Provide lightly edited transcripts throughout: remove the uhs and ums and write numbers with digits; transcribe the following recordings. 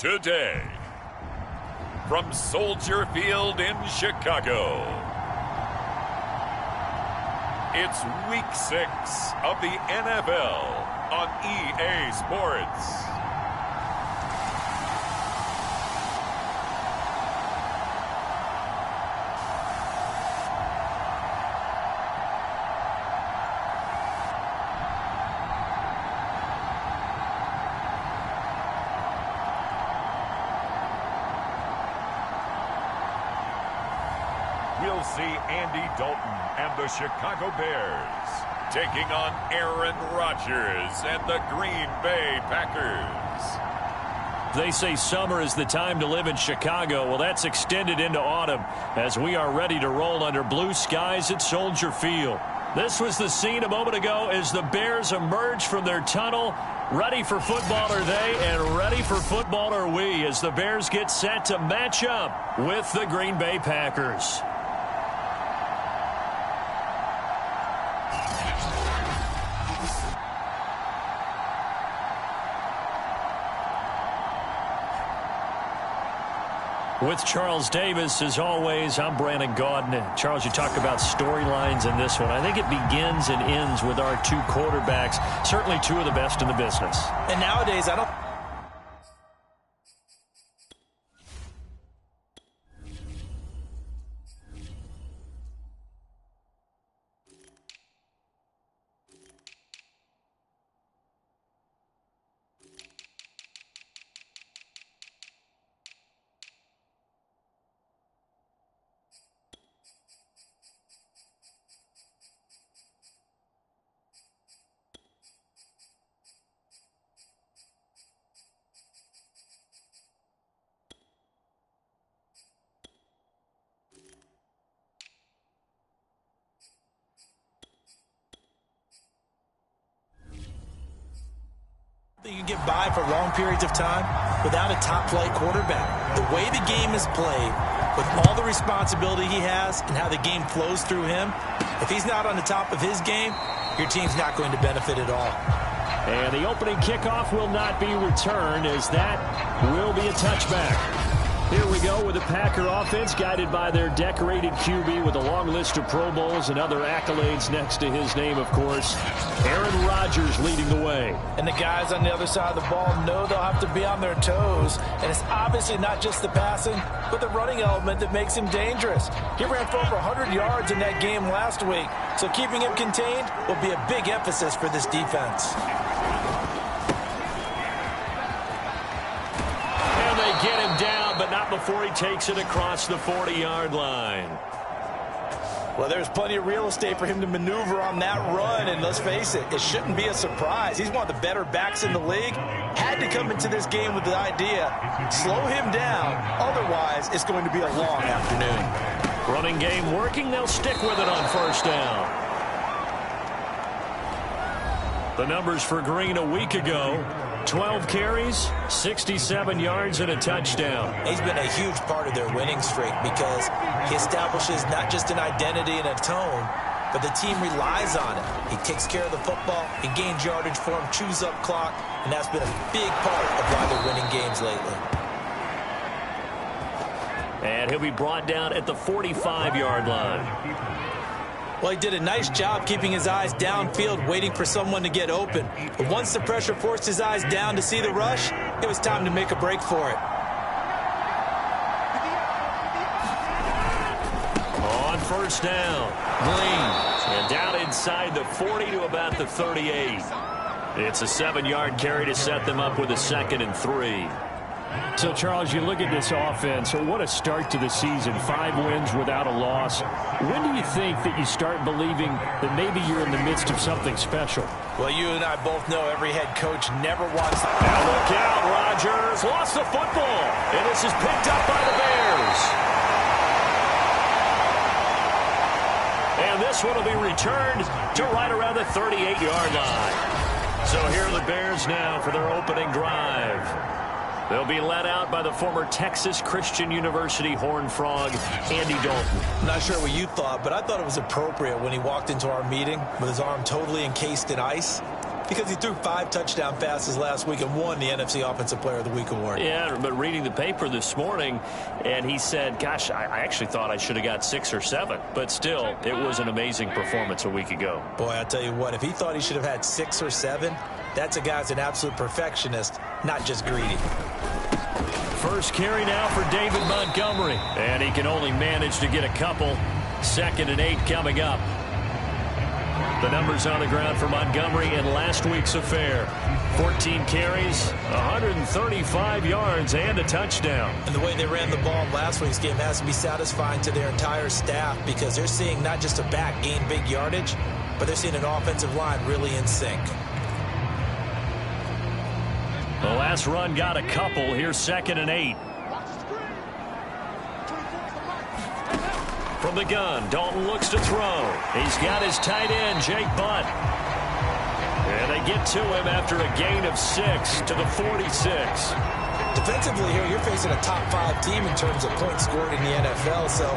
Today, from Soldier Field in Chicago, it's Week 6 of the NFL on EA Sports. We'll see Andy Dalton and the Chicago Bears taking on Aaron Rodgers and the Green Bay Packers. They say summer is the time to live in Chicago. Well, that's extended into autumn as we are ready to roll under blue skies at Soldier Field. This was the scene a moment ago as the Bears emerged from their tunnel. Ready for football are they, and ready for football are we as the Bears get set to match up with the Green Bay Packers. With Charles Davis, as always, I'm Brandon Gaudin. Charles, you talk about storylines in this one. I think it begins and ends with our two quarterbacks, certainly two of the best in the business. And nowadays, I don't... You can get by for long periods of time without a top-flight quarterback. The way the game is played, with all the responsibility he has and how the game flows through him, if he's not on the top of his game, your team's not going to benefit at all. And the opening kickoff will not be returned as that will be a touchback. Here we go with the Packer offense guided by their decorated QB with a long list of Pro Bowls and other accolades next to his name, of course. Aaron Rodgers leading the way. And the guys on the other side of the ball know they'll have to be on their toes. And it's obviously not just the passing, but the running element that makes him dangerous. He ran for over 100 yards in that game last week, so keeping him contained will be a big emphasis for this defense. And they get him down, but not before he takes it across the 40-yard line. Well, there's plenty of real estate for him to maneuver on that run, and let's face it, it shouldn't be a surprise. He's one of the better backs in the league. Had to come into this game with the idea, slow him down, otherwise it's going to be a long afternoon. Running game working, they'll stick with it on first down. The numbers for Green a week ago: 12 carries, 67 yards, and a touchdown. He's been a huge part of their winning streak because he establishes not just an identity and a tone, but the team relies on it. He takes care of the football, he gains yardage for him, chews up clock, and that's been a big part of why they're winning games lately. And he'll be brought down at the 45-yard line. Well, he did a nice job keeping his eyes downfield, waiting for someone to get open. But once the pressure forced his eyes down to see the rush, it was time to make a break for it. On first down, Green. And down inside the 40 to about the 38. It's a 7-yard carry to set them up with a 2nd and 3. So, Charles, you look at this offense, what a start to the season. 5 wins without a loss. When do you think that you start believing that maybe you're in the midst of something special? Well, you and I both know every head coach never wants... Now look out, Rodgers lost the football, and this is picked up by the Bears. And this one will be returned to right around the 38-yard line. So here are the Bears now for their opening drive. They'll be led out by the former Texas Christian University Horned Frog, Andy Dalton. I'm not sure what you thought, but I thought it was appropriate when he walked into our meeting with his arm totally encased in ice. Because he threw 5 touchdown passes last week and won the NFC Offensive Player of the Week award. Yeah, but reading the paper this morning, and he said, gosh, I actually thought I should have got 6 or 7. But still, it was an amazing performance a week ago. Boy, I tell you what, if he thought he should have had 6 or 7, that's a guy who's an absolute perfectionist, not just greedy. First carry now for David Montgomery. And he can only manage to get a couple. 2nd and 8 coming up. The numbers on the ground for Montgomery in last week's affair. 14 carries, 135 yards, and a touchdown. And the way they ran the ball in last week's game has to be satisfying to their entire staff because they're seeing not just a back gain big yardage, but they're seeing an offensive line really in sync. The last run got a couple. Here's 2nd and 8. From the gun, Dalton looks to throw. He's got his tight end, Jake Butt. And they get to him after a gain of 6 to the 46. Defensively here, you're facing a top 5 team in terms of points scored in the NFL. So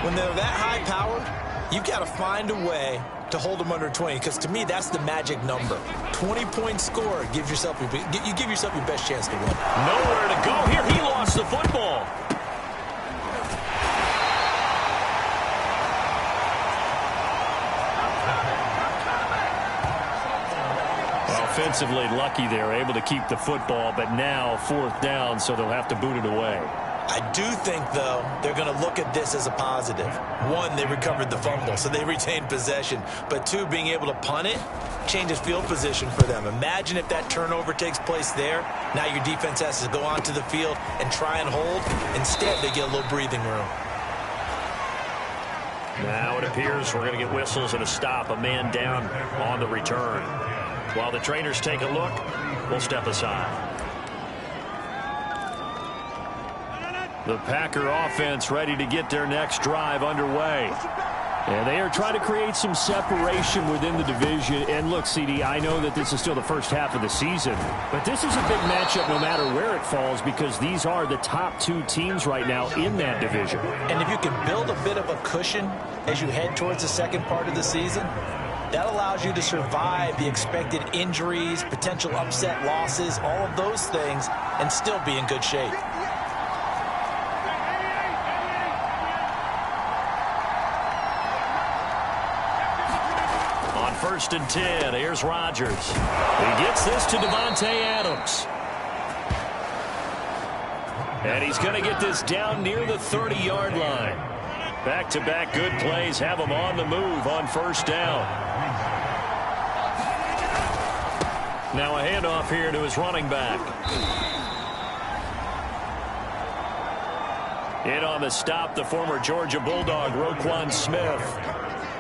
when they're that high powered, you've got to find a way to hold them under 20. Because to me, that's the magic number. 20 points scored gives yourself you give yourself your best chance to win. Nowhere to go here. He lost the football. Offensively lucky they're able to keep the football, but now 4th down, so they'll have to boot it away. I do think, though, they're going to look at this as a positive. 1, they recovered the fumble, so they retained possession. But 2, being able to punt it changes field position for them. Imagine if that turnover takes place there. Now your defense has to go onto the field and try and hold. Instead, they get a little breathing room. Now it appears we're going to get whistles and a stop, a man down on the return. While the trainers take a look, we'll step aside. The Packer offense ready to get their next drive underway. And they are trying to create some separation within the division. And look, CD, I know that this is still the first half of the season, but this is a big matchup no matter where it falls because these are the top 2 teams right now in that division. And if you can build a bit of a cushion as you head towards the second part of the season, that allows you to survive the expected injuries, potential upset losses, all of those things, and still be in good shape. On 1st and 10, here's Rodgers. He gets this to Devontae Adams. And he's going to get this down near the 30-yard line. Back-to-back good plays have him on the move on 1st down. Now a handoff here to his running back. In on the stop, the former Georgia Bulldog, Roquan Smith.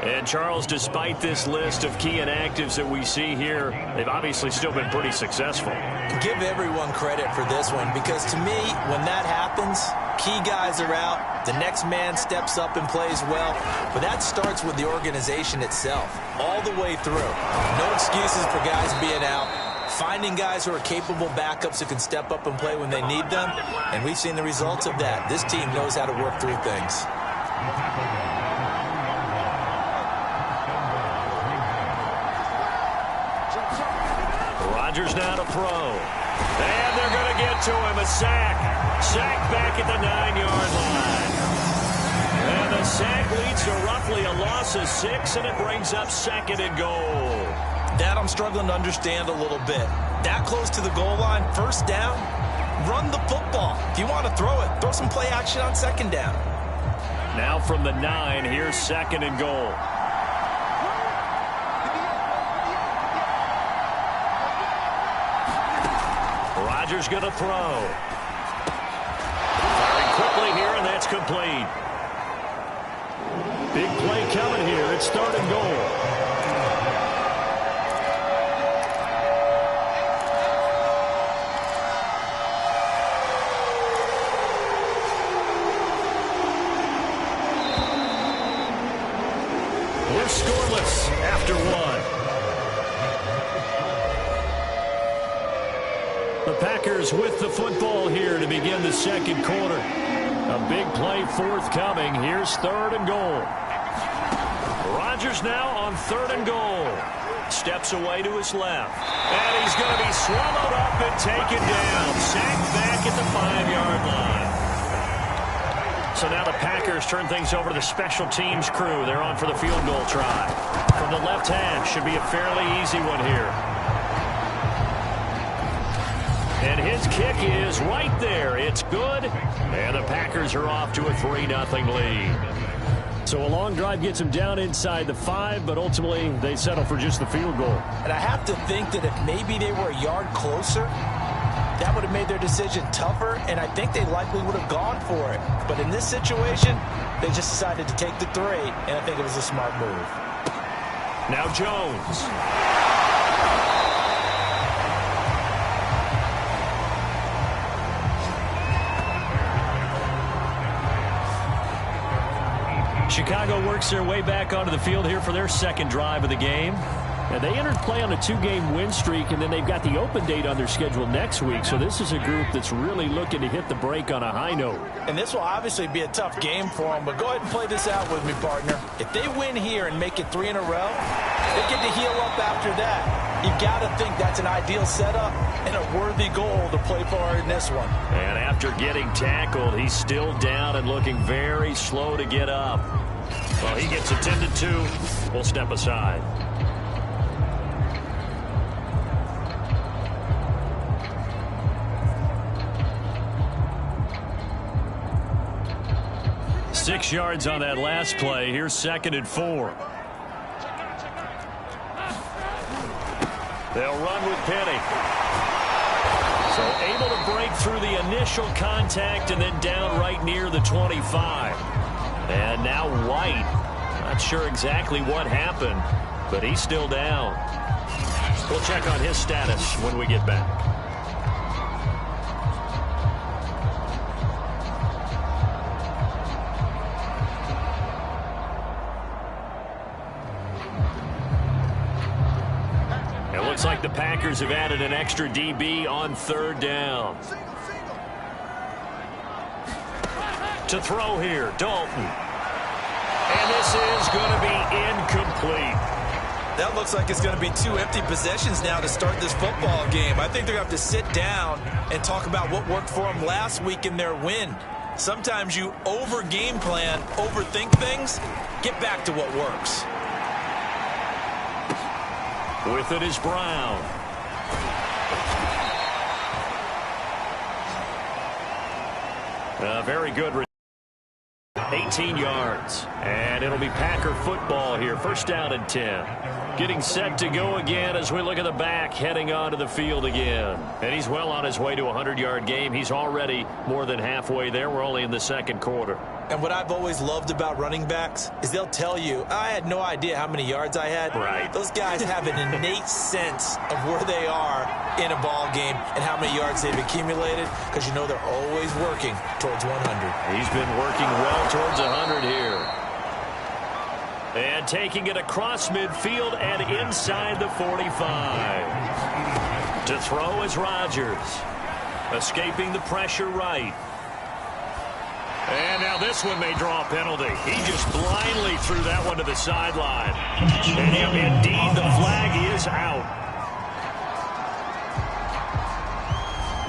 And, Charles, despite this list of key inactives that we see here, they've obviously still been pretty successful. Give everyone credit for this one because, to me, when that happens, key guys are out, the next man steps up and plays well. But that starts with the organization itself, all the way through. No excuses for guys being out. Finding guys who are capable backups who can step up and play when they need them. And we've seen the results of that. This team knows how to work through things. Rodgers now to throw. And they're going to get to him. A sack. Sack back at the 9-yard line. And the sack leads to roughly a loss of 6, and it brings up 2nd and goal. That I'm struggling to understand a little bit. That close to the goal line, 1st down, run the football. If you want to throw it, throw some play action on 2nd down. Now from the 9, here's 2nd and goal. Rodgers going to throw. Firing quickly here, and that's complete. Big play coming here. It's 3rd and goal. We're scoreless after 1. The Packers with the football here to begin the 2nd quarter. A big play forthcoming. Here's 3rd and goal. Rodgers now on 3rd and goal. steps away to his left. And he's going to be swallowed up and taken down. Sacked back at the 5-yard line. So now the Packers turn things over to the special teams crew. They're on for the field goal try. From the left half, should be a fairly easy one here. And his kick is right there. It's good. And the Packers are off to a 3-0 lead. So a long drive gets them down inside the 5, but ultimately they settle for just the field goal. And I have to think that if maybe they were a yard closer, that would have made their decision tougher, and I think they likely would have gone for it. But in this situation, they just decided to take the 3, and I think it was a smart move. Now Jones. Chicago works their way back onto the field here for their second drive of the game. And they entered play on a 2-game win streak, and then they've got the open date on their schedule next week. So this is a group that's really looking to hit the break on a high note. And this will obviously be a tough game for them, but go ahead and play this out with me, partner. If they win here and make it 3 in a row, they get to heal up after that. You've got to think that's an ideal setup and a worthy goal to play for in this one. And after getting tackled, he's still down and looking very slow to get up. Well, he gets attended to. We'll step aside. Six yards on that last play. Here's 2nd and 4. They'll run with Penny. So able to break through the initial contact and then down right near the 25. And now White. Not sure exactly what happened, but he's still down. We'll check on his status when we get back. Looks like the Packers have added an extra DB on 3rd down. To throw here, Dalton. And this is going to be incomplete. That looks like it's going to be 2 empty possessions now to start this football game. I think they're going to have to sit down and talk about what worked for them last week in their win. Sometimes you over-game plan, overthink things. Get back to what works. With it is Brown. Very good. 18 yards. And it'll be Packer football here. 1st down and 10. Getting set to go again as we look at the back heading onto the field again. And he's well on his way to a 100-yard game. He's already more than halfway there. We're only in the 2nd quarter. And what I've always loved about running backs is they'll tell you, I had no idea how many yards I had. Right. Those guys have an innate sense of where they are in a ball game and how many yards they've accumulated, because you know they're always working towards 100. He's been working well towards 100 here. And taking it across midfield and inside the 45. To throw is Rodgers. Escaping the pressure right. And now this one may draw a penalty. He just blindly threw that one to the sideline. And indeed, the flag is out.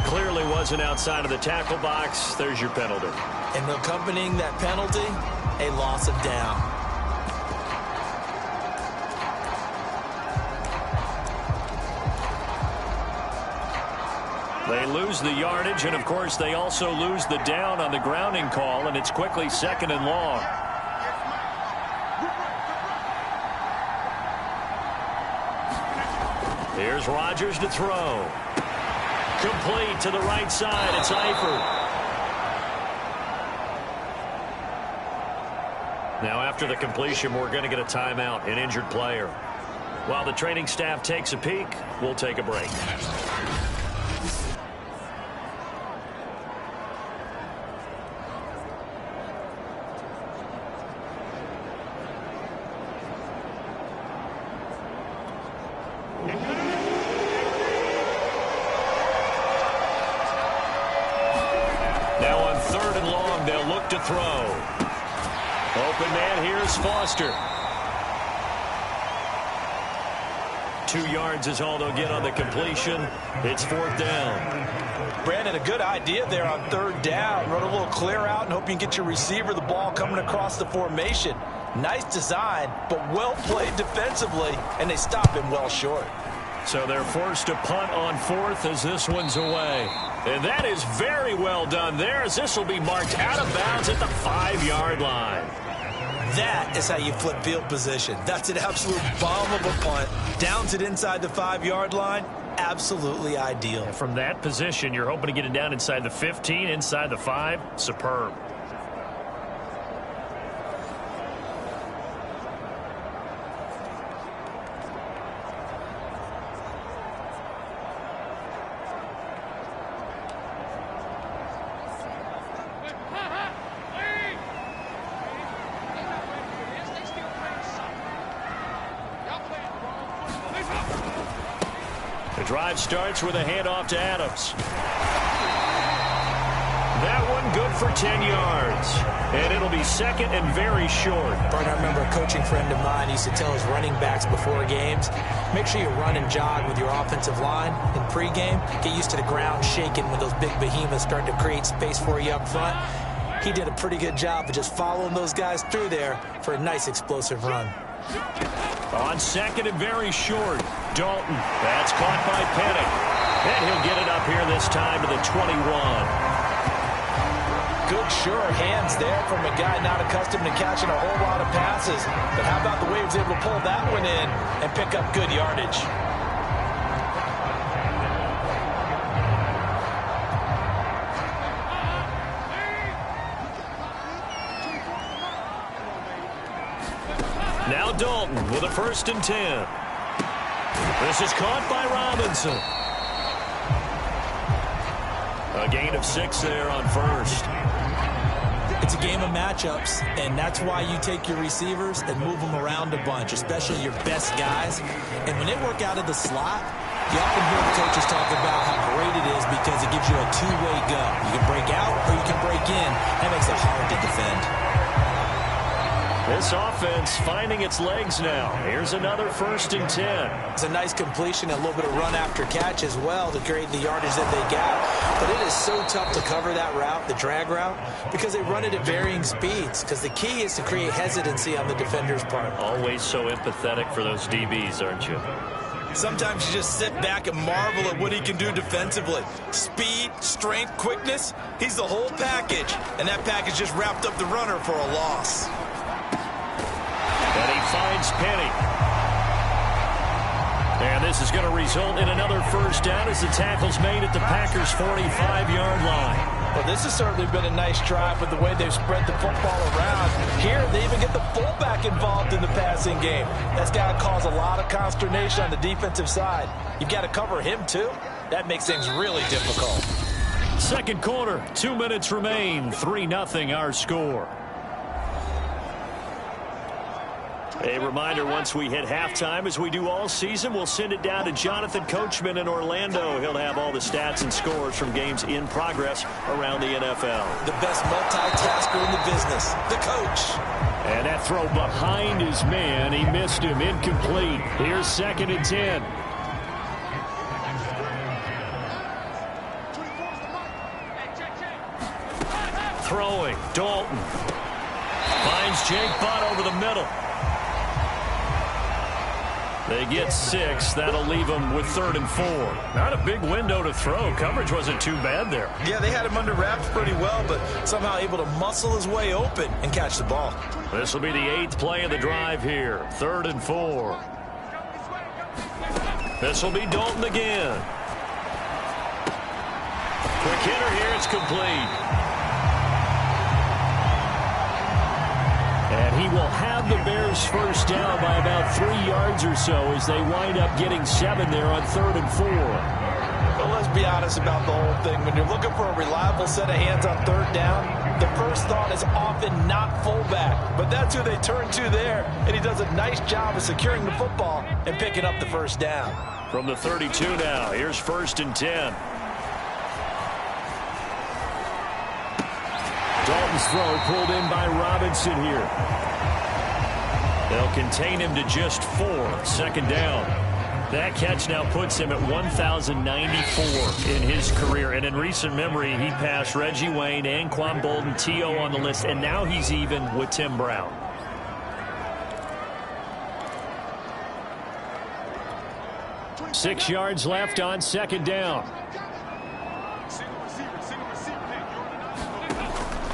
Clearly wasn't outside of the tackle box. There's your penalty. And accompanying that penalty, a loss of down. They lose the yardage, and of course they also lose the down on the grounding call, and it's quickly 2nd and long. Here's Rodgers to throw. Complete to the right side. It's Eifert. Now after the completion, we're going to get a timeout, an injured player. While the training staff takes a peek, we'll take a break. Now on 3rd and long, they'll look to throw. Open man here is Foster. 2 yards is all they'll get on the completion. It's 4th down. Brandon, a good idea there on 3rd down. Run a little clear out and hope you can get your receiver the ball coming across the formation. Nice design, but well played defensively, and they stop him well short. So they're forced to punt on 4th as this one's away. And that is very well done there, as this will be marked out of bounds at the 5-yard line. That is how you flip field position. That's an absolute bomb of a punt. Downs it inside the 5-yard line. Absolutely ideal. From that position, you're hoping to get it down inside the 15, inside the 5. Superb. The drive starts with a handoff to Adams. That one good for 10 yards. And it'll be 2nd and very short. Bart, I remember a coaching friend of mine used to tell his running backs before games, make sure you run and jog with your offensive line in pregame. Get used to the ground shaking when those big behemoths start to create space for you up front. He did a pretty good job of just following those guys through there for a nice explosive run. On 2nd and very short, Dalton. That's caught by Penning. And he'll get it up here this time to the 21. Good, sure hands there from a guy not accustomed to catching a whole lot of passes. But how about the way he was able to pull that one in and pick up good yardage? Now Dalton with a 1st and 10. This is caught by Robinson. A gain of 6 there on 1st. It's a game of matchups, and that's why you take your receivers and move them around a bunch, especially your best guys. And when they work out of the slot, you often hear the coaches talk about how great it is because it gives you a two-way go. You can break out or you can break in. That makes it hard to defend. This offense finding its legs now. Here's another 1st and 10. It's a nice completion and a little bit of run after catch as well to create the yardage that they got. But it is so tough to cover that route, the drag route, because they run it at varying speeds. Because the key is to create hesitancy on the defender's part. Always so empathetic for those DBs, aren't you? Sometimes you just sit back and marvel at what he can do defensively. Speed, strength, quickness, he's the whole package. And that package just wrapped up the runner for a loss. And he finds Penny. And this is going to result in another 1st down as the tackle's made at the Packers' 45-yard line. Well, this has certainly been a nice drive with the way they've spread the football around. Here, they even get the fullback involved in the passing game. That's got to cause a lot of consternation on the defensive side. You've got to cover him, too. That makes things really difficult. 2nd quarter, 2 minutes remain. 3-0 our score. A reminder, once we hit halftime, as we do all season, we'll send it down to Jonathan Coachman in Orlando. He'll have all the stats and scores from games in progress around the NFL. The best multitasker in the business, the coach. And that throw behind his man, he missed him, incomplete. Here's 2nd and 10. Throwing, Dalton. Finds Jake Butt over the middle. They get 6. That'll leave them with 3rd and 4. Not a big window to throw. Coverage wasn't too bad there. Yeah, they had him under wraps pretty well, but somehow able to muscle his way open and catch the ball. This will be the 8th play of the drive here. 3rd and 4. This will be Dalton again. Quick hitter here. It's complete. And he will have the Bears 1st down by about 3 yards or so as they wind up getting 7 there on 3rd and 4. Well, let's be honest about the whole thing. When you're looking for a reliable set of hands on 3rd down, the first thought is often not fullback. But that's who they turn to there, and he does a nice job of securing the football and picking up the 1st down. From the 32 now, here's 1st and 10. Dalton's throw pulled in by Robinson here. They'll contain him to just 4. 2nd down. That catch now puts him at 1,094 in his career. And in recent memory, he passed Reggie Wayne, Anquan Bolden, T.O. on the list, and now he's even with Tim Brown. Six yards left on second down.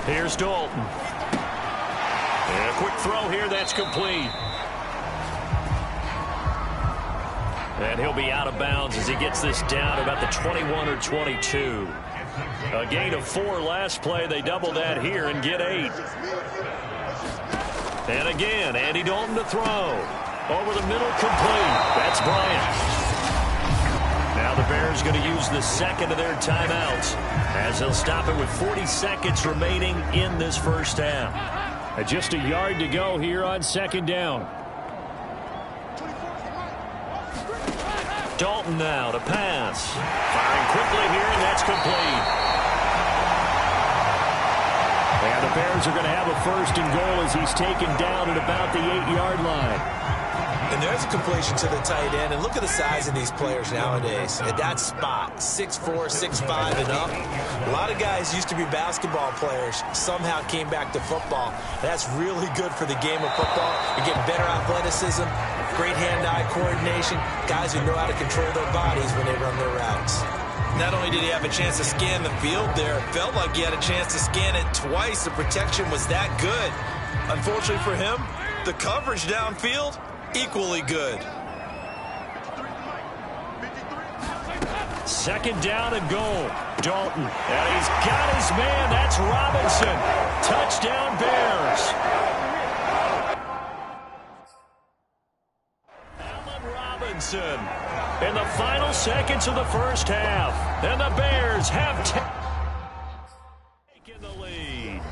Here's Dalton. And a quick throw here, that's complete. And he'll be out of bounds as he gets this down about the 21 or 22. A gain of 4 last play. They double that here and get 8. And again, Andy Dalton to throw. Over the middle, complete. That's Bryant. Now the Bears going to use the second of their timeouts as they'll stop it with 40 seconds remaining in this first half. Just a yard to go here on second down. Dalton now to pass. Firing quickly here, and that's complete. And the Bears are going to have a first and goal as he's taken down at about the 8-yard line. And there's a completion to the tight end. And look at the size of these players nowadays. At that spot, 6'4", 6'5", and up. A lot of guys used to be basketball players, somehow came back to football. That's really good for the game of football. You're getting better athleticism, great hand-eye coordination, guys who know how to control their bodies when they run their routes. Not only did he have a chance to scan the field there, it felt like he had a chance to scan it twice. The protection was that good. Unfortunately for him, the coverage downfield, equally good. Second down and goal. Dalton. And he's got his man. That's Robinson. Touchdown Bears. Allen Robinson in the final seconds of the first half. And the Bears have taken the lead.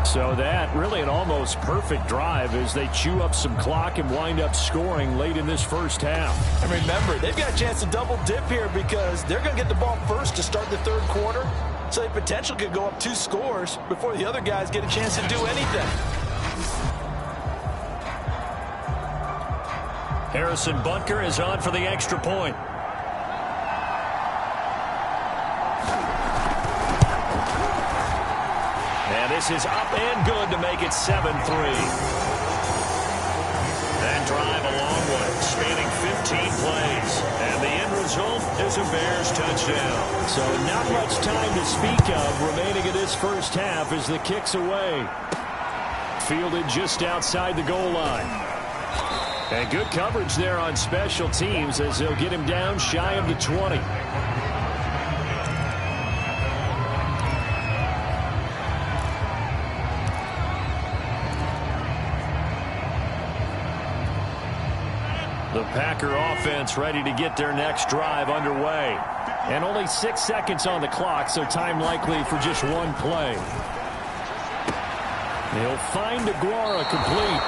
So that really an almost perfect drive as they chew up some clock and wind up scoring late in this first half. And remember, they've got a chance to double dip here because they're going to get the ball first to start the third quarter. So they potentially could go up 2 scores before the other guys get a chance to do anything. Harrison Butker is on for the extra point. And this is up and good to make it 7-3. That drive a long way, spanning 15 plays. And the end result is a Bears touchdown. So not much time to speak of remaining in this first half as the kick's away. Fielded just outside the goal line. And good coverage there on special teams as they'll get him down shy of the 20. The Packer offense ready to get their next drive underway. And only 6 seconds on the clock, so time likely for just one play. He'll find Aguara complete.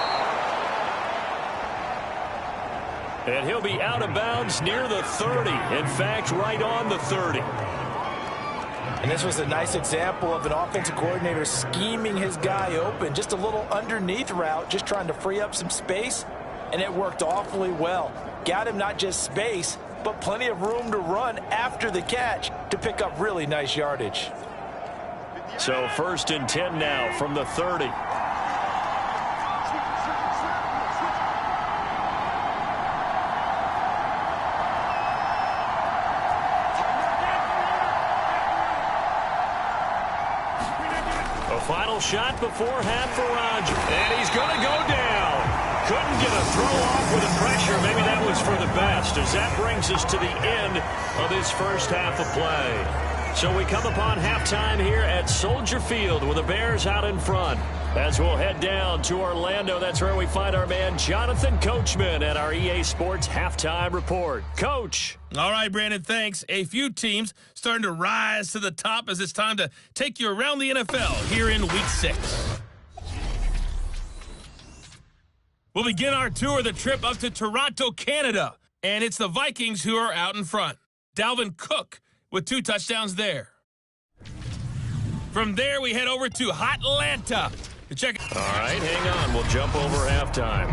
And he'll be out of bounds near the 30. In fact, right on the 30. And this was a nice example of an offensive coordinator scheming his guy open. Just a little underneath route, just trying to free up some space. And it worked awfully well. Got him not just space, but plenty of room to run after the catch to pick up really nice yardage. So 1st and 10 now from the 30. Final shot before half for Rodgers. And he's going to go down. Couldn't get a throw off with the pressure. Maybe that was for the best as that brings us to the end of this first half of play. So we come upon halftime here at Soldier Field with the Bears out in front. As we'll head down to Orlando, that's where we find our man Jonathan Coachman at our EA Sports Halftime Report. Coach. All right, Brandon, thanks. A few teams starting to rise to the top as it's time to take you around the NFL here in Week 6. We'll begin our tour of the trip up to Toronto, Canada, and it's the Vikings who are out in front. Dalvin Cook with 2 touchdowns there. From there, we head over to Hotlanta. Check. All right, hang on. We'll jump over halftime.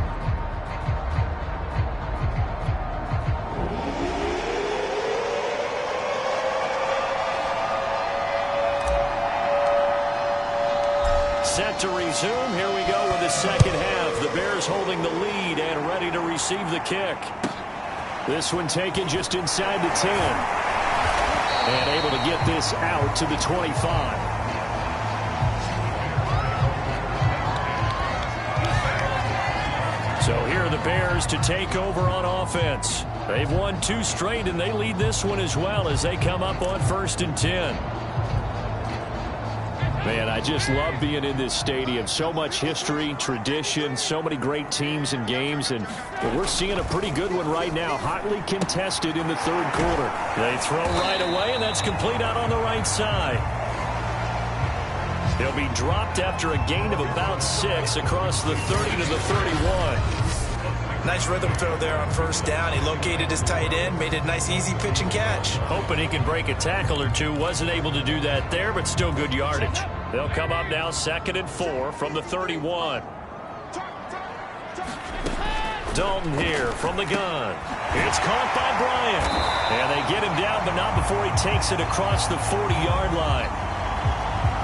Set to resume. Here we go with the second half. The Bears holding the lead and ready to receive the kick. This one taken just inside the 10. And able to get this out to the 25. So here are the Bears to take over on offense. They've won 2 straight, and they lead this one as well as they come up on 1st and 10. Man, I just love being in this stadium. So much history, tradition, so many great teams and games, and we're seeing a pretty good one right now. Hotly contested in the 3rd quarter. They throw right away, and that's complete out on the right side. They'll be dropped after a gain of about 6 across the 30 to the 31. Nice rhythm throw there on 1st down. He located his tight end, made a nice easy pitch and catch. Hoping he can break a tackle or 2. Wasn't able to do that there, but still good yardage. They'll come up now 2nd and 4 from the 31. Dalton here from the gun. It's caught by Bryant. And they get him down, but not before he takes it across the 40-yard line.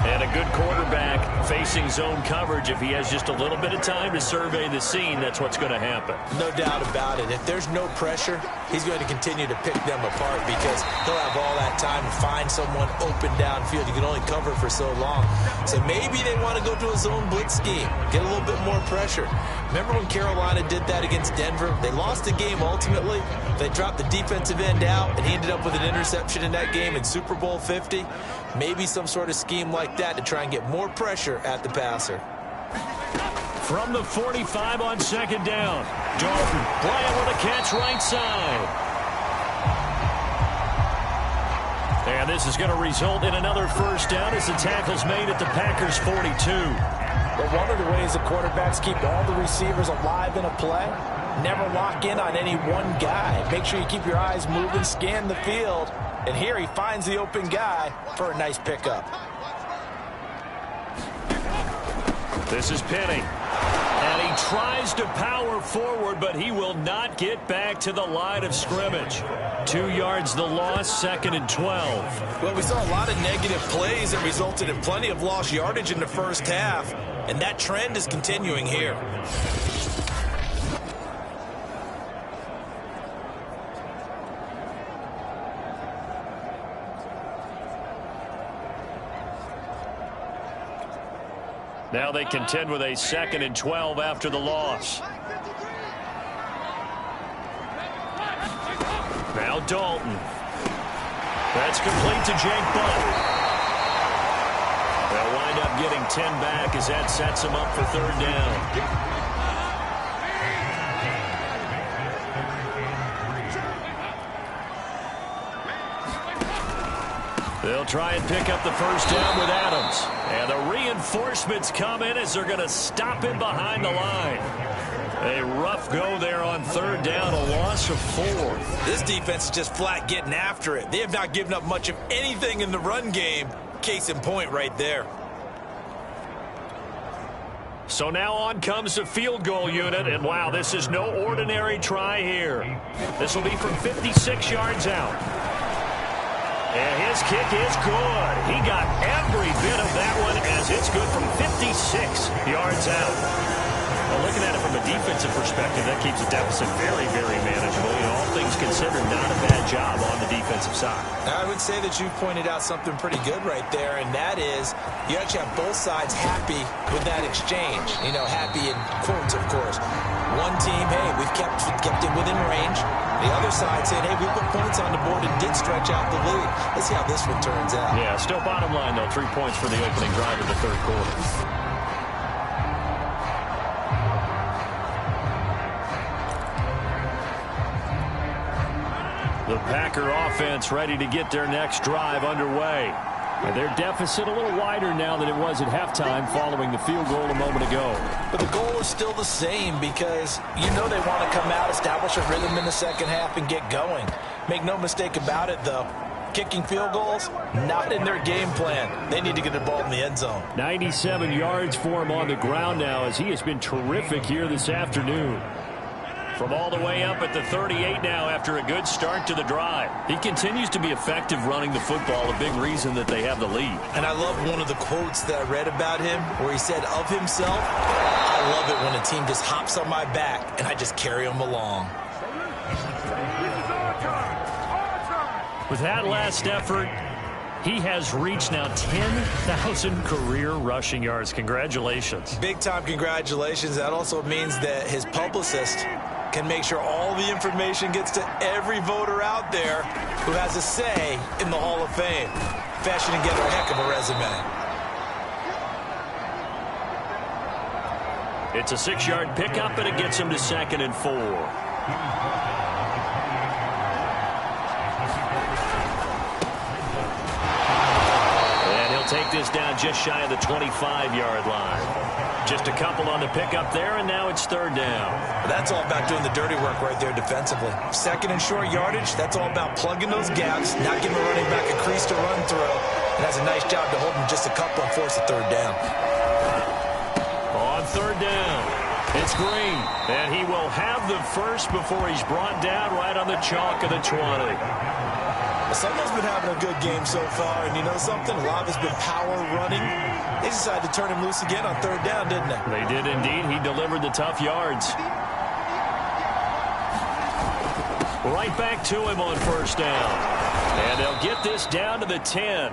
And a good quarterback facing zone coverage. If he has just a little bit of time to survey the scene, that's what's going to happen. No doubt about it. If there's no pressure, he's going to continue to pick them apart because he'll have all that time to find someone open downfield. You can only cover for so long. So maybe they want to go to a zone blitz scheme, get a little bit more pressure. Remember when Carolina did that against Denver? They lost the game ultimately. They dropped the defensive end out, and he ended up with an interception in that game in Super Bowl 50. Maybe some sort of scheme like that to try and get more pressure at the passer. From the 45 on 2nd down. Dalton, Bryant with a catch right side. And this is going to result in another 1st down as the tackle's made at the Packers' 42. But one of the ways the quarterbacks keep all the receivers alive in a play, never lock in on any one guy. Make sure you keep your eyes moving, scan the field. And here he finds the open guy for a nice pickup. This is Penny. And he tries to power forward, but he will not get back to the line of scrimmage. 2 yards the loss, 2nd and 12. Well, we saw a lot of negative plays that resulted in plenty of lost yardage in the 1st half. And that trend is continuing here. Now they contend with a 2nd and 12 after the loss. Now Dalton. That's complete to Jake Butt. They'll wind up getting 10 back as that sets them up for 3rd down. They'll try and pick up the 1st down with Adams. And the reinforcements come in as they're going to stop him behind the line. A rough go there on 3rd down, a loss of 4. This defense is just flat getting after it. They have not given up much of anything in the run game. Case in point right there. So now on comes the field goal unit, and wow, this is no ordinary try here. This will be from 56 yards out. And his kick is good. He got every bit of that one as it's good from 56 yards out. Well, looking at it from a defensive perspective, that keeps the deficit very, very manageable. You know, all things considered, not a bad job on the defensive side. I would say that you pointed out something pretty good right there, and that is you actually have both sides happy with that exchange. You know, happy in quotes, of course. One team, hey, we've kept it within range. The other side said, hey, we put points on the board and did stretch out the lead. Let's see how this one turns out. Yeah, still bottom line, though, 3 points for the opening drive of the 3rd quarter. The Packer offense ready to get their next drive underway. And their deficit a little wider now than it was at halftime following the field goal a moment ago. But the goal is still the same because you know they want to come out, establish a rhythm in the 2nd half, and get going. Make no mistake about it, though. Kicking field goals, not in their game plan. They need to get the ball in the end zone. 97 yards for him on the ground now as he has been terrific here this afternoon. From all the way up at the 38 now after a good start to the drive. He continues to be effective running the football, a big reason that they have the lead. And I love one of the quotes that I read about him where he said of himself, I love it when a team just hops on my back and I just carry them along. With that last effort, he has reached now 10,000 career rushing yards. Congratulations. Big-time congratulations. That also means that his publicist can make sure all the information gets to every voter out there who has a say in the Hall of Fame. Fashioning together a heck of a resume. It's a 6-yard pickup, and it gets him to 2nd and 4. Take this down just shy of the 25-yard line. Just a couple on the pickup there, and now it's 3rd down. That's all about doing the dirty work right there defensively. 2nd and short yardage, that's all about plugging those gaps, not giving a running back a crease to run through. And that's a nice job to hold him just a couple and force a 3rd down. On 3rd down, it's Green. And he will have the first before he's brought down right on the chalk of the 20. Someone's been having a good game so far, and you know something? A lot of it's been power running. They decided to turn him loose again on 3rd down, didn't they? They did indeed. He delivered the tough yards. Right back to him on 1st down. And they'll get this down to the 10.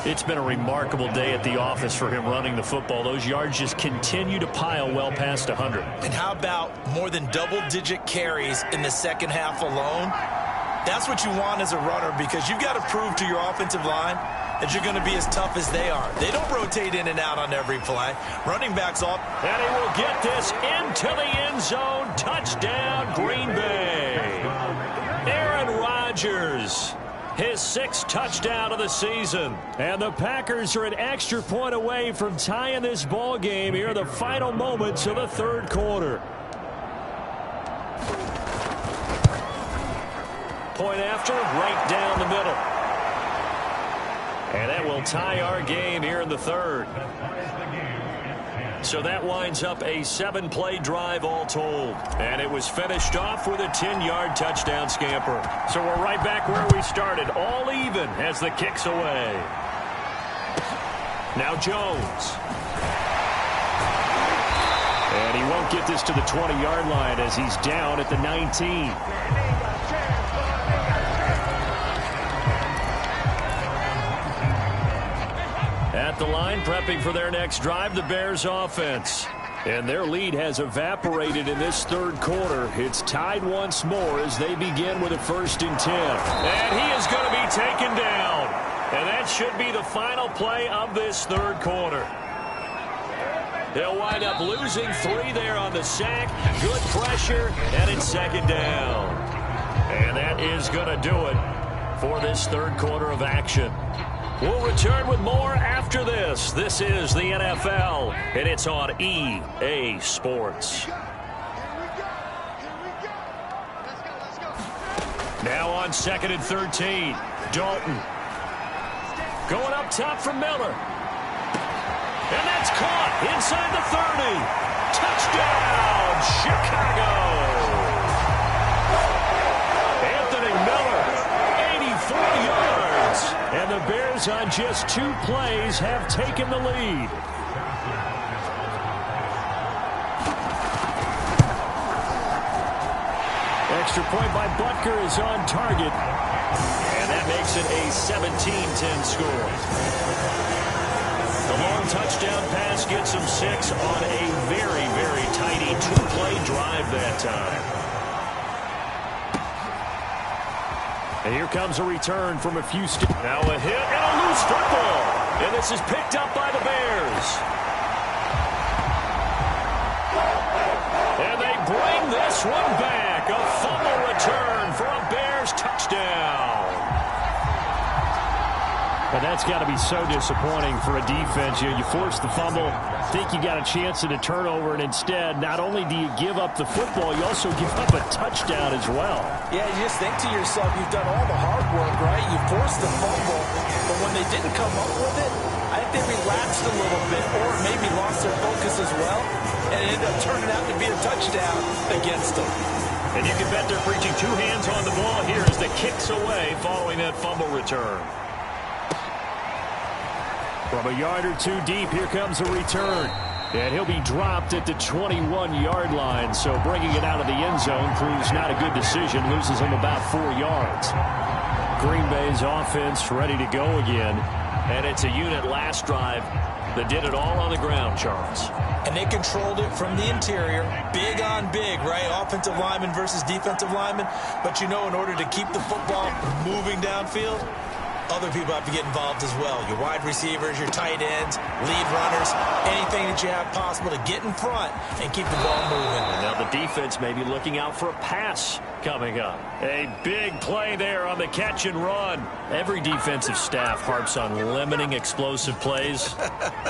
It's been a remarkable day at the office for him running the football. Those yards just continue to pile well past 100. And how about more than double-digit carries in the second half alone? That's what you want as a runner, because you've got to prove to your offensive line that you're going to be as tough as they are. They don't rotate in and out on every play. Running backs off. And he will get this into the end zone. Touchdown, Green Bay. Aaron Rodgers. His 6th touchdown of the season. And the Packers are an extra point away from tying this ball game here in the final moments of the 3rd quarter. Point after, right down the middle. And that will tie our game here in the 3rd. So that winds up a 7-play drive all told. And it was finished off with a 10-yard touchdown scamper. So we're right back where we started, all even as the kick's away. Now Jones. And he won't get this to the 20-yard line as he's down at the 19. At the line, prepping for their next drive, the Bears offense. And their lead has evaporated in this 3rd quarter. It's tied once more as they begin with a 1st and 10. And he is going to be taken down. And that should be the final play of this 3rd quarter. They'll wind up losing 3 there on the sack. Good pressure, and it's 2nd down. And that is going to do it for this 3rd quarter of action. We'll return with more after this. This is the NFL, and it's on EA Sports. Now on 2nd and 13, Dalton. Going up top for Miller. And that's caught inside the 30. Touchdown, Chicago! Anthony Miller, 84 yards. And the Bears on just 2 plays have taken the lead. Extra point by Butker is on target. And that makes it a 17-10 score. The long touchdown pass gets him 6 on a very, very tidy 2-play drive that time. And here comes a return from a few steps. Now a hit and a loose football. And this is picked up by the Bears. And they bring this one back. A fumble return for a Bears touchdown. And that's got to be so disappointing for a defense. You force the fumble, think you got a chance at a turnover, and instead, not only do you give up the football, you also give up a touchdown as well. Yeah, you just think to yourself, you've done all the hard work, right? You forced the fumble, but when they didn't come up with it, I like they relaxed a little bit or maybe lost their focus as well, and it ended up turning out to be a touchdown against them. And you can bet they're preaching two hands on the ball here as the kick's away following that fumble return. From a yard or two deep, here comes a return. And he'll be dropped at the 21-yard line, so bringing it out of the end zone proves not a good decision, loses him about 4 yards. Green Bay's offense ready to go again, and it's a unit last drive that did it all on the ground, Charles. And they controlled it from the interior, big on big, right? Offensive lineman versus defensive lineman. But you know, in order to keep the football moving downfield, other people have to get involved as well. Your wide receivers, your tight ends, lead runners, anything that you have possible to get in front and keep the ball moving. And now the defense may be looking out for a pass coming up. A big play there on the catch and run. Every defensive staff harps on limiting explosive plays.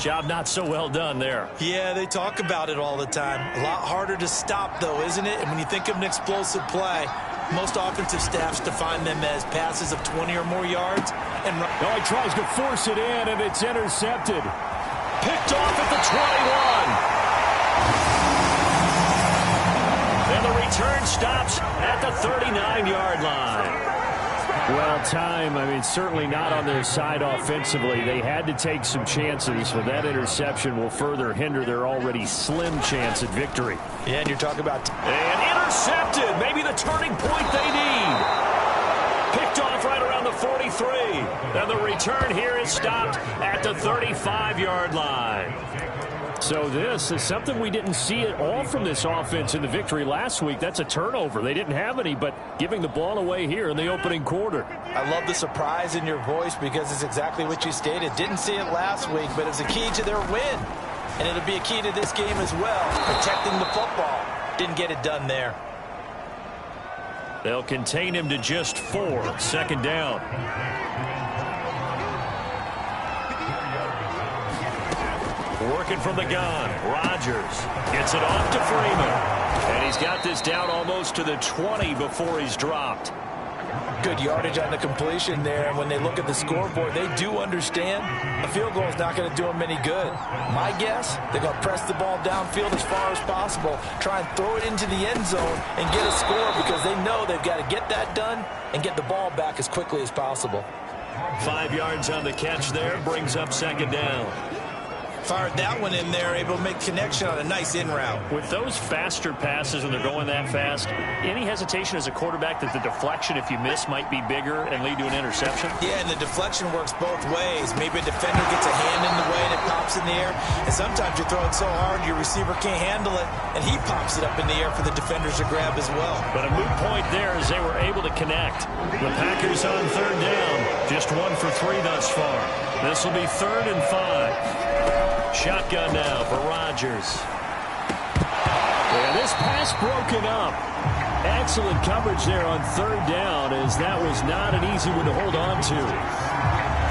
Job not so well done there. Yeah, they talk about it all the time. A lot harder to stop, though, isn't it? And when you think of an explosive play, most offensive staffs define them as passes of 20 or more yards. And oh, he tries to force it in, and it's intercepted. Picked off at the 21. And the return stops at the 39-yard line. Well, time, certainly not on their side offensively. They had to take some chances, but that interception will further hinder their already slim chance at victory. Yeah, and you're talking about... And intercepted, maybe the turning point they need. Picked off right around the 43. And the return here is stopped at the 35-yard line. So this is something we didn't see at all from this offense in the victory last week. That's a turnover. They didn't have any, but giving the ball away here in the opening quarter. I love the surprise in your voice because it's exactly what you stated. Didn't see it last week, but it's a key to their win. And it'll be a key to this game as well, protecting the football. Didn't get it done there. They'll contain him to just 4. Second down. Working from the gun. Rodgers gets it off to Freeman. And he's got this down almost to the 20 before he's dropped. Good yardage on the completion there. And when they look at the scoreboard, they do understand a field goal is not going to do them any good. My guess, they're going to press the ball downfield as far as possible, try and throw it into the end zone and get a score because they know they've got to get that done and get the ball back as quickly as possible. 5 yards on the catch there, brings up second down. Fired that one in there, able to make connection on a nice in route. With those faster passes and they're going that fast, any hesitation as a quarterback that the deflection, if you miss, might be bigger and lead to an interception? Yeah, and the deflection works both ways. Maybe a defender gets a hand in the way and it pops in the air. And sometimes you're throwing so hard your receiver can't handle it, and he pops it up in the air for the defenders to grab as well. But a moot point there as they were able to connect. The Packers on third down, just 1 for 3 thus far. This will be 3rd and 5. Shotgun now for Rodgers. And this pass broken up. Excellent coverage there on third down, as that was not an easy one to hold on to.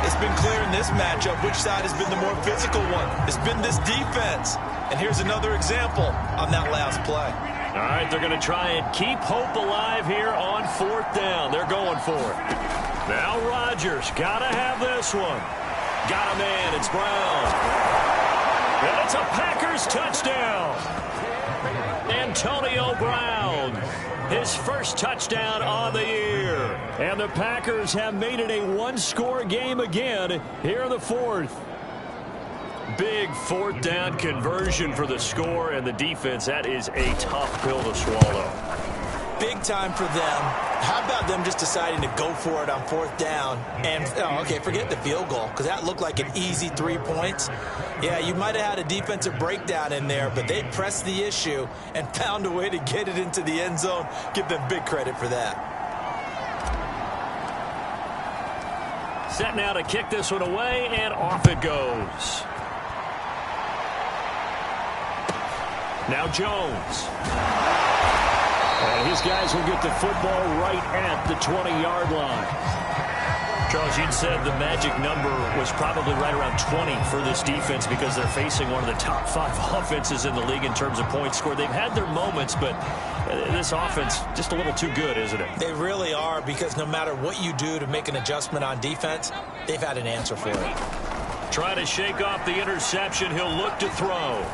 It's been clear in this matchup which side has been the more physical one. It's been this defense. And here's another example on that last play. All right, they're going to try and keep hope alive here on 4th down. They're going for it. Now Rodgers, got to have this one. Got a man, it's Brown. And it's a Packers touchdown. Antonio Brown, his first touchdown on the year. And the Packers have made it a one-score game again here in the 4th. Big 4th down conversion for the score, and the defense, that is a tough pill to swallow. Big time for them. How about them just deciding to go for it on 4th down? And, okay, forget the field goal, because that looked like an easy 3 points. Yeah, you might have had a defensive breakdown in there, but they pressed the issue and found a way to get it into the end zone. Give them big credit for that. Set now to kick this one away, and off it goes. Now Jones. And his guys will get the football right at the 20-yard line. Charles, you'd said the magic number was probably right around 20 for this defense because they're facing one of the top 5 offenses in the league in terms of points scored. They've had their moments, but this offense just a little too good, isn't it? They really are, because no matter what you do to make an adjustment on defense, they've had an answer for it. Trying to shake off the interception, he'll look to throw.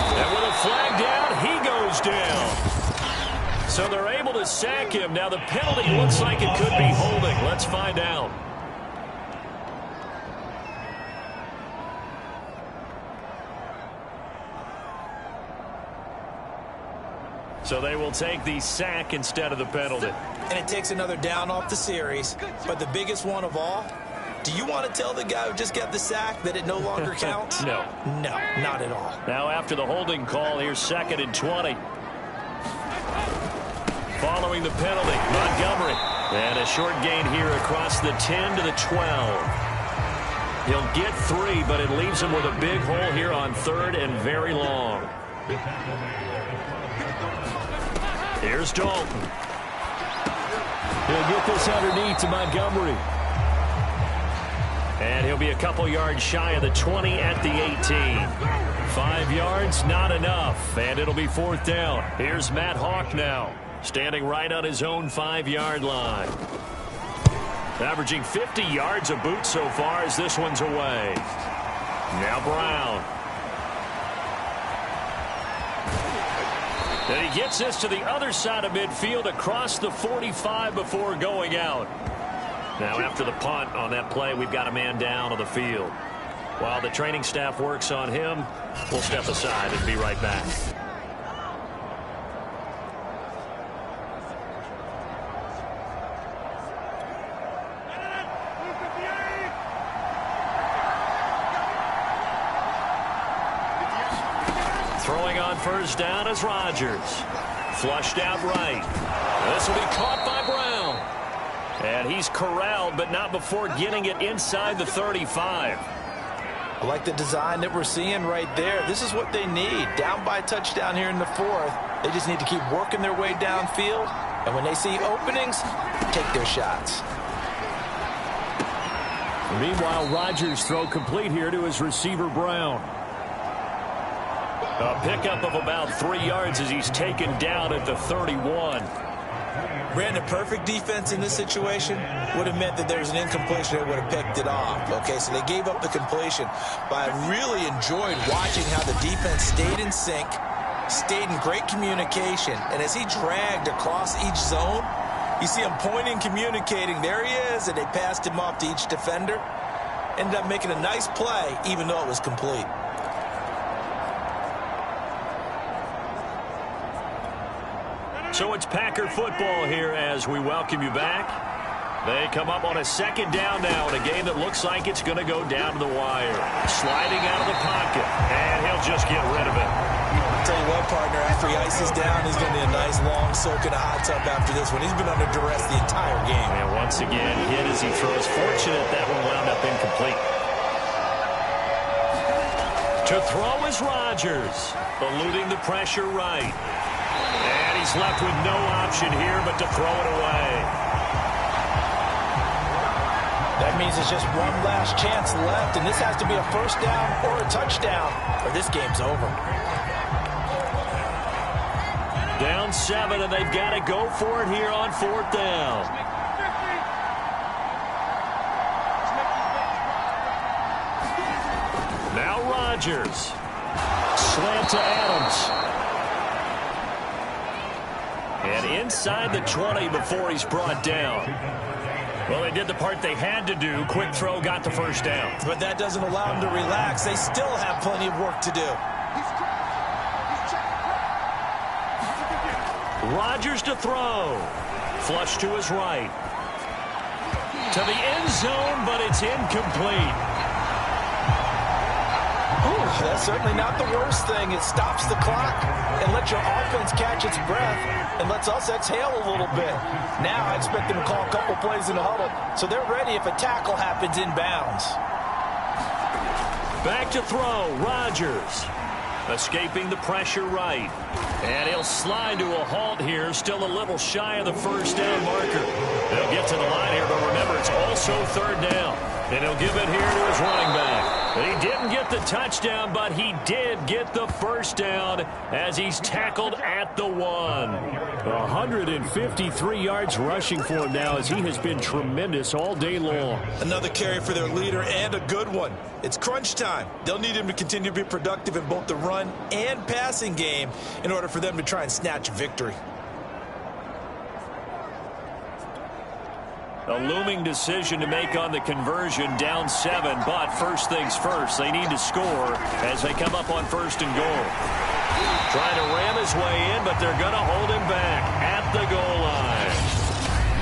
And with a flag down, he goes down. So they're able to sack him. Now the penalty looks like it could be holding. Let's find out. So they will take the sack instead of the penalty. And it takes another down off the series. But the biggest one of all, do you want to tell the guy who just got the sack that it no longer counts? No. No, not at all. Now after the holding call, here's 2nd and 20. Following the penalty, Montgomery. And a short gain here across the 10 to the 12. He'll get 3, but it leaves him with a big hole here on 3rd and very long. Here's Dalton. He'll get this underneath to Montgomery. And he'll be a couple yards shy of the 20 at the 18. 5 yards, not enough. And it'll be 4th down. Here's Matt Hawk now, standing right on his own 5-yard line. Averaging 50 yards a boot so far as this one's away. Now Brown. And he gets this to the other side of midfield across the 45 before going out. Now after the punt on that play, we've got a man down on the field. While the training staff works on him, we'll step aside and be right back. Throwing on 1st down is Rodgers. Flushed out right. This will be caught by Brown. And he's corralled, but not before getting it inside the 35. I like the design that we're seeing right there. This is what they need. Down by a touchdown here in the 4th. They just need to keep working their way downfield. And when they see openings, take their shots. Meanwhile, Rodgers' throw complete here to his receiver, Brown. A pickup of about 3 yards as he's taken down at the 31. Brandon, perfect defense in this situation would have meant that there was an incompletion. They would have picked it off. Okay, so they gave up the completion. But I really enjoyed watching how the defense stayed in sync, stayed in great communication. And as he dragged across each zone, you see him pointing, communicating. There he is, and they passed him off to each defender. Ended up making a nice play, even though it was complete. So it's Packer football here as we welcome you back. They come up on a 2nd down now in a game that looks like it's going to go down to the wire. Sliding out of the pocket, and he'll just get rid of it. I'll tell you what, partner, after he ices down, he's going to be a nice long soak in a hot tub after this one. He's been under duress the entire game. And once again, hit as he throws. Fortunate that one wound up incomplete. To throw is Rodgers, eluding the pressure right. And he's left with no option here but to throw it away. That means it's just one last chance left, and this has to be a 1st down or a touchdown, or this game's over. Down 7, and they've got to go for it here on 4th down. Now Rodgers. Slant to Adams. And inside the 20 before he's brought down. Well, they did the part they had to do. Quick throw got the 1st down. But that doesn't allow them to relax. They still have plenty of work to do. Rodgers to throw. Flush to his right. To the end zone, but it's incomplete. That's certainly not the worst thing. It stops the clock and lets your offense catch its breath and lets us exhale a little bit. Now I expect them to call a couple plays in the huddle so they're ready if a tackle happens inbounds. Back to throw, Rodgers. Escaping the pressure right. And he'll slide to a halt here, still a little shy of the 1st down marker. They'll get to the line here, but remember, it's also 3rd down. And he'll give it here to his running back. He didn't get the touchdown, but he did get the first down as he's tackled at the 1. 153 yards rushing for him now as he has been tremendous all day long. Another carry for their leader and a good one. It's crunch time. They'll need him to continue to be productive in both the run and passing game in order for them to try and snatch victory. A looming decision to make on the conversion, down 7, but first things first, they need to score as they come up on 1st and goal. Trying to ram his way in, but they're going to hold him back at the goal line.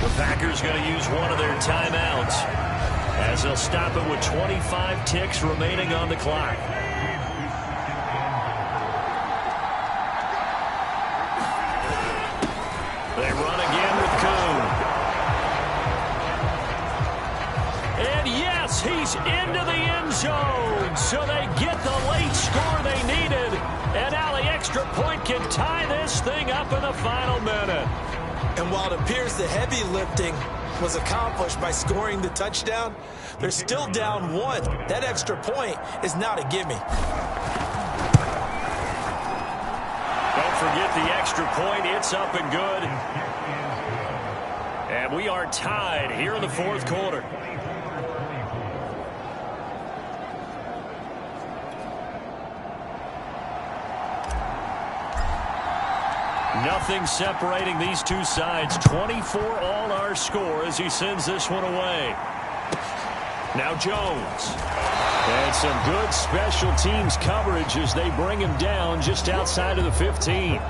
The Packers going to use one of their timeouts as they'll stop it with 25 ticks remaining on the clock. They run again with Kuhn. And yes, he's into the end zone. So they get the late score they needed. And now the extra point can tie this thing up in the final minute. And while it appears the heavy lifting was accomplished by scoring the touchdown, they're still down 1. That extra point is not a gimme. Don't forget the extra point. It's up and good. And we are tied here in the 4th quarter. Nothing separating these two sides. 24 all our score as he sends this one away. Now Jones. And some good special teams coverage as they bring him down just outside of the 15.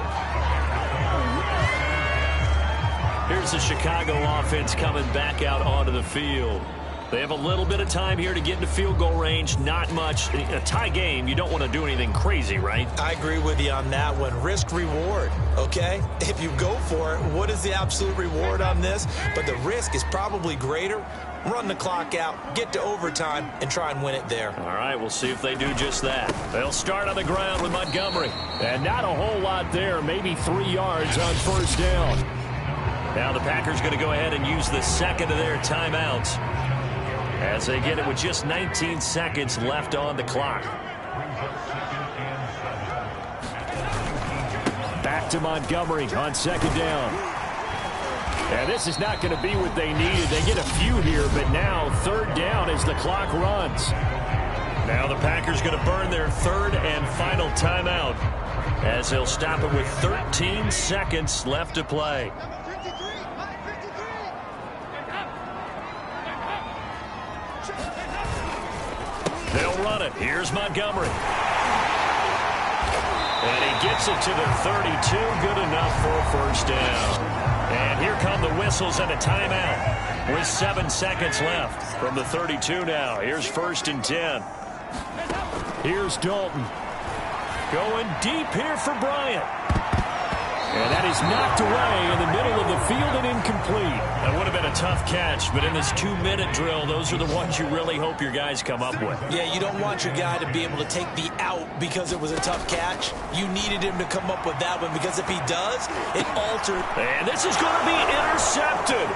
Here's the Chicago offense coming back out onto the field. They have a little bit of time here to get into field goal range. Not much. A tie game, you don't want to do anything crazy, right? I agree with you on that one. Risk reward, okay? If you go for it, what is the absolute reward on this? But the risk is probably greater. Run the clock out, get to overtime, and try and win it there. All right, we'll see if they do just that. They'll start on the ground with Montgomery. And not a whole lot there, maybe 3 yards on 1st down. Now the Packers going to go ahead and use the second of their timeouts as they get it with just 19 seconds left on the clock. Back to Montgomery on 2nd down. And this is not going to be what they needed. They get a few here, but now 3rd down as the clock runs. Now the Packers going to burn their 3rd and final timeout as they'll stop it with 13 seconds left to play. They'll run it. Here's Montgomery. And he gets it to the 32. Good enough for a 1st down. And here come the whistles and a timeout with 7 seconds left from the 32 now. Here's 1st and 10. Here's Dalton. Going deep here for Bryant. And that is knocked away in the middle of the field and incomplete. That would have been a tough catch, but in this 2-minute drill, those are the ones you really hope your guys come up with. Yeah, you don't want your guy to be able to take the out because it was a tough catch. You needed him to come up with that one because if he does, it alters. And this is going to be intercepted.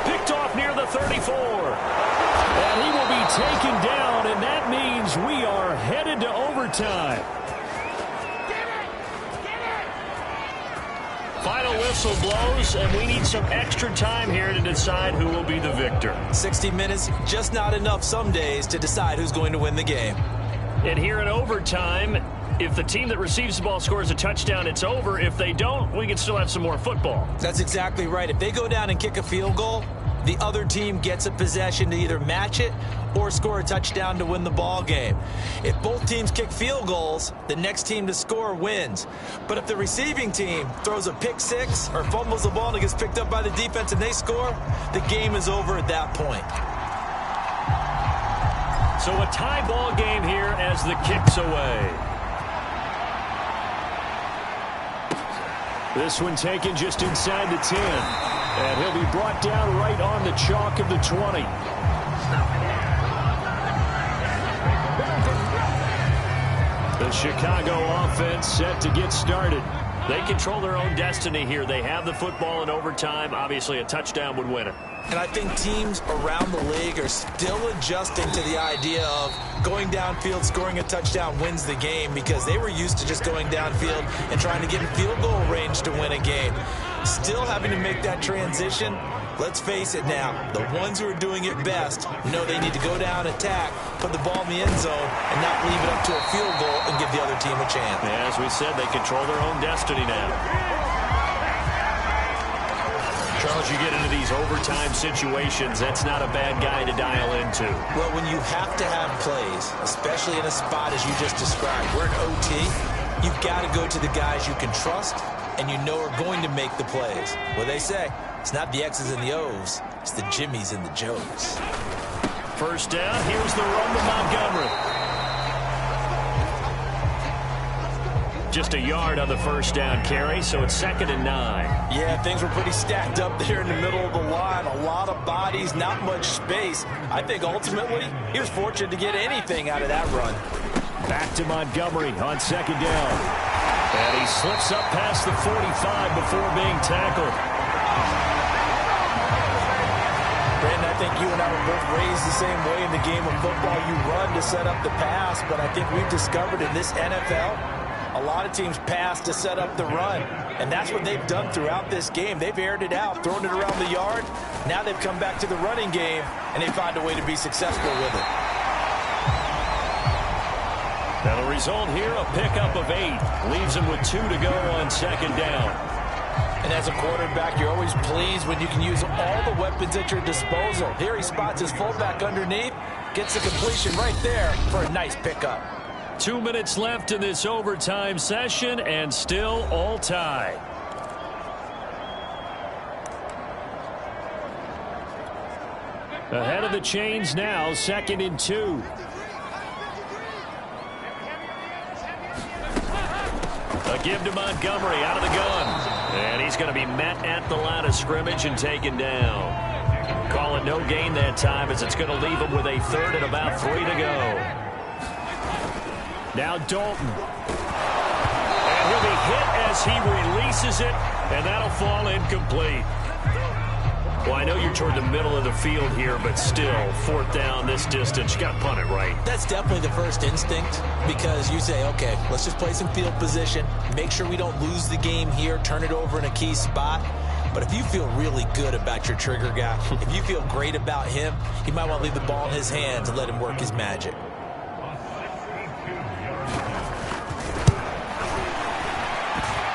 Picked off near the 34. And he will be taken down, and that means we are headed to overtime. Final whistle blows, and we need some extra time here to decide who will be the victor. 60 minutes, just not enough some days to decide who's going to win the game. And here in overtime, if the team that receives the ball scores a touchdown, it's over. If they don't, we can still have some more football. That's exactly right. If they go down and kick a field goal, the other team gets a possession to either match it or score a touchdown to win the ball game. If both teams kick field goals, the next team to score wins. But if the receiving team throws a pick six or fumbles the ball and it gets picked up by the defense and they score, the game is over at that point. So a tie ball game here as the kick's away. This one taken just inside the 10. And he'll be brought down right on the chalk of the 20. The Chicago offense set to get started. They control their own destiny here. They have the football in overtime. Obviously, a touchdown would win it. And I think teams around the league are still adjusting to the idea of going downfield, scoring a touchdown wins the game, because they were used to just going downfield and trying to get in field goal range to win a game. Still having to make that transition. Let's face it now, the ones who are doing it best know they need to go down, attack, put the ball in the end zone, and not leave it up to a field goal and give the other team a chance. As we said, they control their own destiny now. Charles, you get into these overtime situations, that's not a bad guy to dial into. Well, when you have to have plays, especially in a spot as you just described, we're in OT, you've got to go to the guys you can trust and you know are going to make the plays. Well, they say, it's not the X's and the O's, it's the Jimmies and the Joes. First down, here's the run to Montgomery. Just a yard on the first down carry, so it's 2nd and 9. Yeah, things were pretty stacked up there in the middle of the line. A lot of bodies, not much space. I think ultimately he was fortunate to get anything out of that run. Back to Montgomery on 2nd down. And he slips up past the 45 before being tackled. Brandon, I think you and I were both raised the same way in the game of football. You run to set up the pass, but I think we've discovered in this NFL, a lot of teams pass to set up the run, and that's what they've done throughout this game. They've aired it out, thrown it around the yard. Now they've come back to the running game, and they find a way to be successful with it. Now the result here, a pickup of 8. Leaves him with 2 to go on 2nd down. And as a quarterback, you're always pleased when you can use all the weapons at your disposal. Here he spots his fullback underneath, gets the completion right there for a nice pickup. 2 minutes left in this overtime session, and still all tied. Ahead of the chains now, 2nd and 2. A give to Montgomery out of the gun. And he's going to be met at the line of scrimmage and taken down. Call it no gain that time, as it's going to leave him with a 3rd and about 3 to go. Now Dalton. And he'll be hit as he releases it, and that'll fall incomplete. Well, I know you're toward the middle of the field here, but still, 4th down this distance, you got to punt it right. That's definitely the first instinct, because you say, okay, let's just play some field position, make sure we don't lose the game here, turn it over in a key spot. But if you feel really good about your trigger guy, if you feel great about him, you might want to leave the ball in his hands and let him work his magic.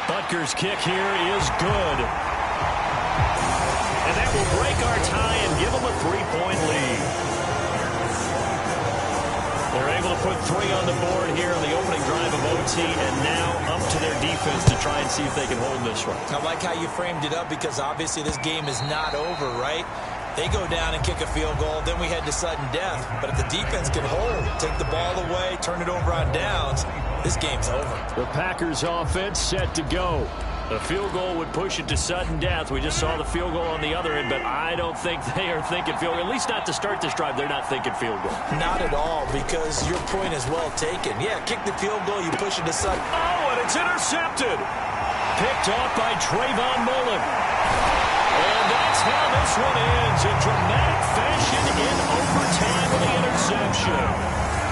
Butker's kick here is good. And that will break our tie and give them a 3-point lead. They're able to put 3 on the board here on the opening drive of OT, and now up to their defense to try and see if they can hold this one. I like how you framed it up, because obviously this game is not over, right? They go down and kick a field goal, then we head to sudden death. But if the defense can hold, take the ball away, turn it over on downs, this game's over. The Packers offense set to go. A field goal would push it to sudden death. We just saw the field goal on the other end, but I don't think they are thinking field goal. At least not to start this drive. They're not thinking field goal. Not at all, because your point is well taken. Yeah, kick the field goal, you push it to sudden. Oh, and it's intercepted. Picked off by Trayvon Mullen. And that's how this one ends, in dramatic fashion in overtime with the interception.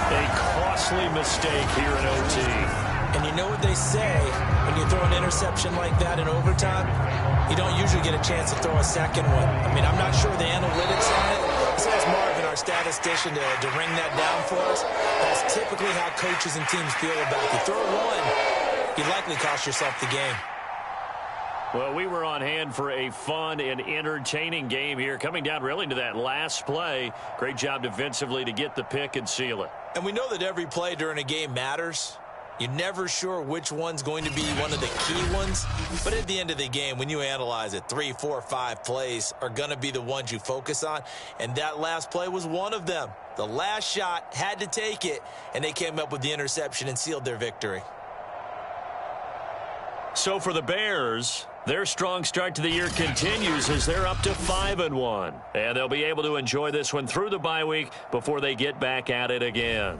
A costly mistake here in OT. And you know what they say, when you throw an interception like that in overtime, you don't usually get a chance to throw a second one. I mean, I'm not sure the analytics on it. Let's ask Marvin, our statistician, to ring that down for us. That's typically how coaches and teams feel about it. You throw one, you likely cost yourself the game. Well, we were on hand for a fun and entertaining game here, coming down really to that last play. Great job defensively to get the pick and seal it. And we know that every play during a game matters. You're never sure which one's going to be one of the key ones. But at the end of the game, when you analyze it, 3, 4, 5 plays are going to be the ones you focus on. And that last play was one of them. The last shot had to take it, and they came up with the interception and sealed their victory. So for the Bears, their strong start to the year continues as they're up to 5-1. And they'll be able to enjoy this one through the bye week before they get back at it again.